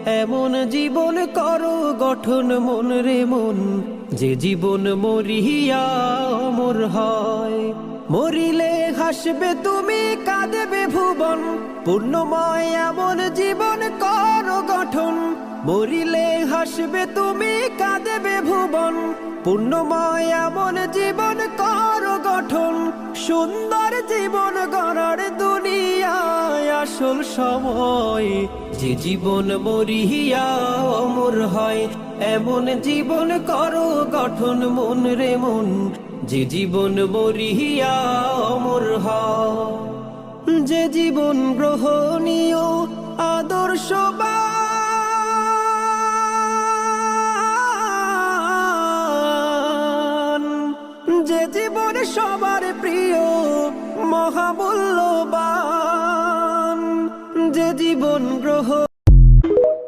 এমন জীবন করো গঠন মন রে মন, যে জীবন মরিয়া অমর হয়। মরিলে হাসবে তুমি, কাঁদবে ভুবন, পূর্ণময় এমন জীবন করো গঠন। মরিলে হাসবে তুমি, কাঁদবে ভুবন, পূর্ণময় এমন জীবন করো গঠন। সুন্দর জীবন গড়ার দুনিয়ায় আসল সময়, যে জীবন মরিয়া অমর হয়। এমন জীবন করো গঠন মন রে মন, যে জীবন মরিয়া অমর হয়। যে জীবন গ্রহণীয় আদর্শবান,